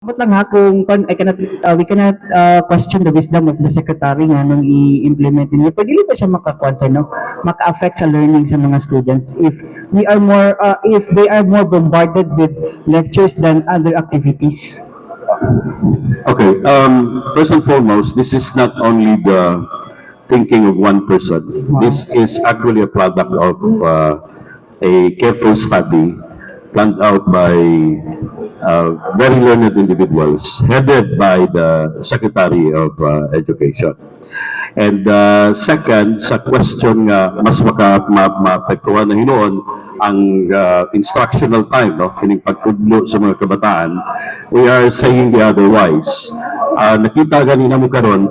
But lang ha, I cannot, we cannot question the wisdom of the secretary nga nung i-implement niya. Pwede ba siya maka-affect sa learning sa mga students if they are more bombarded with lectures than other activities? Okay, first and foremost, this is not only the thinking of one person. This is actually a product of a careful study planned out by very learned individuals headed by the Secretary of Education. And second, sa question nga mas maapektuhan na hinoon ang instructional time, no? Kining pagtudlo sa mga kabataan, we are saying the otherwise. Nakita ganina mo karon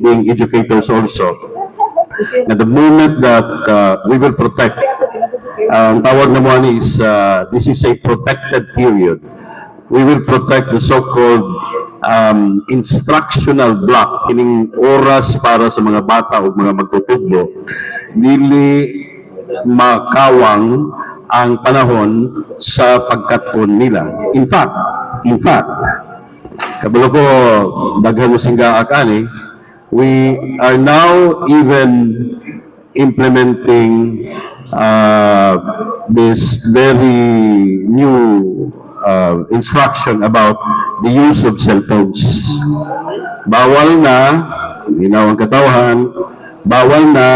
being educators also, na the moment that we will protect, ang tawag naman is, this is a protected period. We will protect the so-called instructional block, kining oras para sa mga bata o mga magtutudlo, dili makawang ang panahon sa pagkaton nila. In fact, kabalo ko daghan mo singga akani, we are now even implementing this very new instruction about the use of cell phones. Bawal na, ginaw ang katawhan, bawal na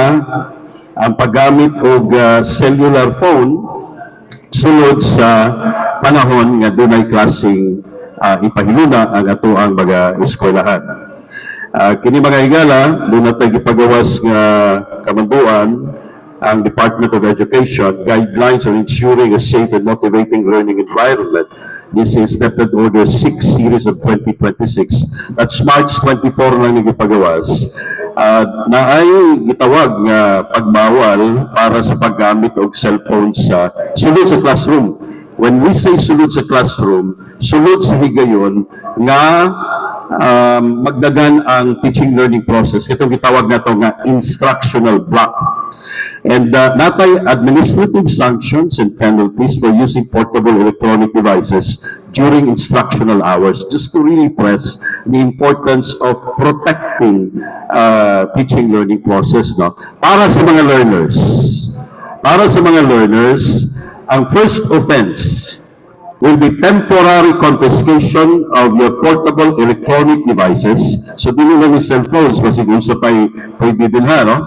ang paggamit og cellular phone sulod sa panahon nga dunay klaseng ipahiluna ang ato ang mga eskwelahan. Kini mga higala, doon natin gipagawas nga kamanduan ang Department of Education guidelines on ensuring a safe and motivating learning environment. This is Steped Order 6 series of 2026. That's March 24 lang nagipagawas. Na ay gitawag nga pagbawal para sa paggamit og cellphone sa sulod sa classroom. When we say sulod sa classroom, sulod sa higayon nga magdagan ang teaching learning process. Itong gitawag na ito nga instructional block. And natay administrative sanctions and penalties for using portable electronic devices during instructional hours, just to really press the importance of protecting teaching learning process. No? Para sa mga learners, ang first offense will be temporary confiscation of your portable electronic devices. So, dili lang yung cellphones, masiguro sa pwede din ha, no?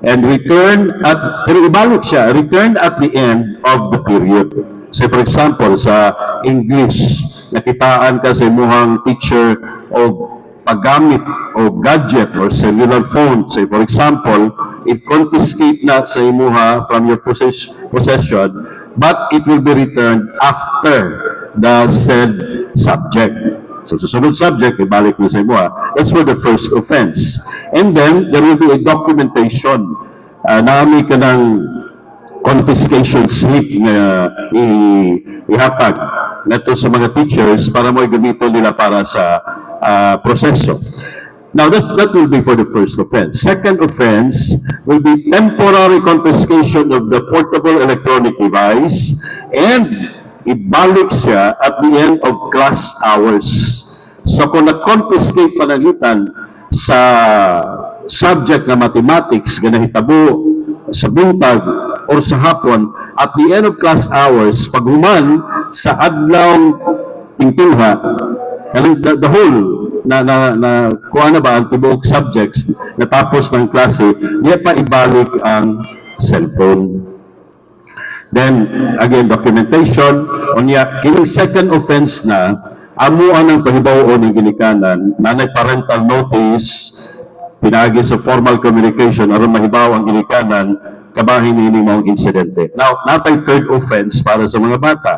And return at the end of the period. Say for example, sa English, nakitaan ka sa imuhang teacher o paggamit o gadget or cellular phone. Say for example, it confiscate na sa imuha from your possession, but it will be returned after the said subject. So, susunod subject, ibalik na sa imuha. That's for the first offense. And then, there will be a documentation. Naami ka ng confiscation slip na ihatag na to sa mga teachers para mo gamito nila para sa proseso. Now, that will be for the first offense. Second offense will be temporary confiscation of the portable electronic device and ibalik siya at the end of class hours. So, kung na-confiscate panalitan sa subject na mathematics, ganahitabo sa buntag or sa hapon, at the end of class hours, paghuman sa adlaw tingtulha, the whole na kuha na ba ang tibuok subjects natapos ng klase, niya pa ibalik ang cellphone. Then, again, documentation. Kining second offense na, amuan ang pahibaw-on ng ginikanan, nanay parental notice, pinagi sa formal communication, aron mahibaw ang ginikanan, kabahin ni mga insidente. Now, natay third offense para sa mga bata.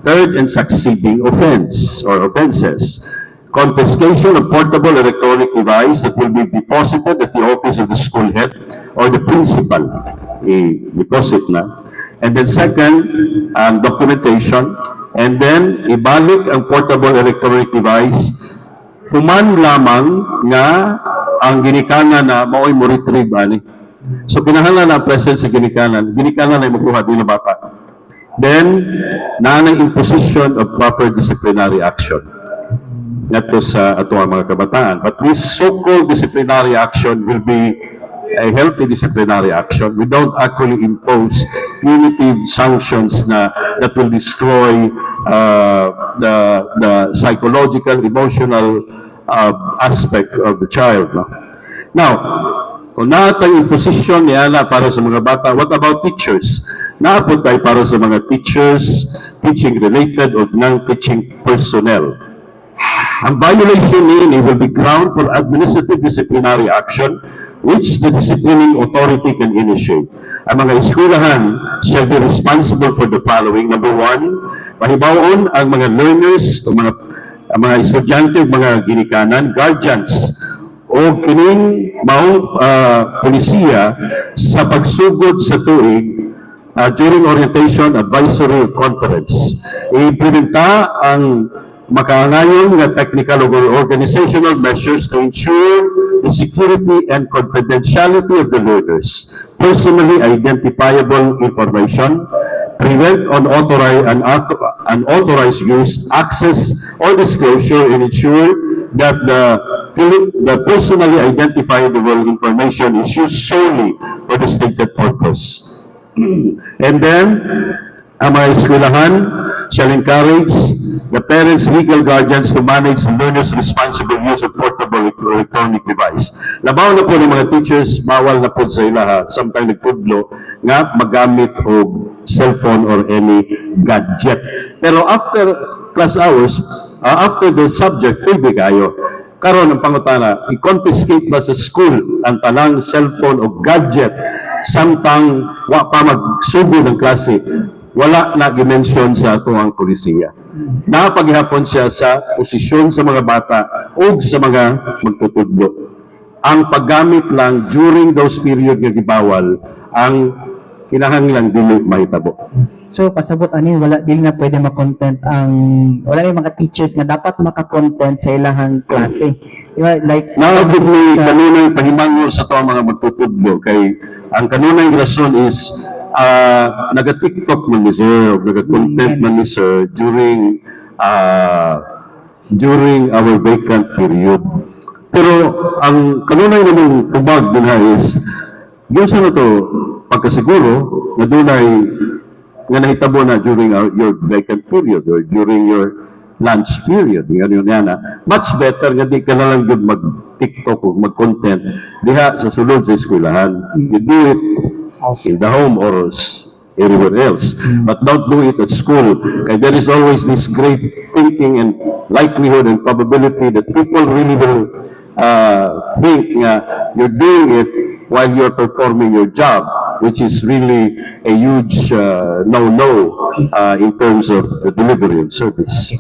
Third and succeeding offense or offenses. Confiscation of portable electronic device that will be deposited at the office of the school head or the principal. I-deposit na. And then second, documentation. And then, ibalik ang portable electronic device. Human lamang nga ang ginikanan na mao'y mo retrieve ani. So, kinahanglan na presence sa ginikanan ay magkuha din na bata. Then, naanang imposition of proper disciplinary action. ngadto sa ato ang mga kabataan. But this so-called disciplinary action will be a healthy disciplinary action. We don't actually impose punitive sanctions that will destroy the psychological, emotional aspect of the child. No? Now, kung naatang imposition niya na para sa mga bata, what about teachers? Naapod tayo para sa mga teachers, teaching related or non-teaching personnel. Ang violation niya will be ground for administrative disciplinary action which the disciplining authority can initiate. Ang mga eskwelahan shall be responsible for the following. Number one, mahibawon ang mga learners, ang mga estudyante, mga ginikanan, guardians, o kining maong polisiya sa pagsugod sa tuig during orientation, advisory, conference. I-implementa ang makaangayon nga technical or organizational measures to ensure the security and confidentiality of the learners, personally identifiable information, prevent unauthorized use, access, or disclosure, and ensure that the personally identifiable information is used solely for the stated purpose. And then, ang mga eskwelahan shall encourage the parents, legal guardians to manage the learner's responsible use of portable electronic device. Labaw na po ng mga teachers, bawal na po sa ilaha, sometimes nagpudlo, nga magamit o cellphone or any gadget. Pero after class hours, after the subject, pwede kayo. Karon ang pangutana, i-confiscate ba sa school ang talang cellphone o gadget samtang wa pa magsugod ng klase? Wala na gimension sa ato ang polisiya. Napaghihapon siya sa posisyon sa mga bata o sa mga magtutudlo. Ang paggamit lang during those period nga gibawal ang kinahanglan dili mahitabo. So pasabot ani wala dili na pwede ma-content ang wala may mga teachers nga dapat maka-content sa ilahang klase. Diba? Like Naabot ni kanunay pahimango sa to mga magtutudlo kay ang kanunay rason is naga-TikTok man ni sir, naga-content man ni sir during our vacant period. Pero ang kanunay namang tubag din is Diyosa na to pagkasiguro na dunay nga nahitabo na during your vacant period or during your lunch period. Nga yun na. Much better nga di ka na lang yun mag-TikTok o mag-content diha sa sulod sa eskwelahan. You do it in the home or everywhere else. But don't do it at school. Kaya there is always this great thinking and likelihood and probability that people really will think nga you're doing it while you're performing your job, which is really a huge no-no in terms of the delivery of service.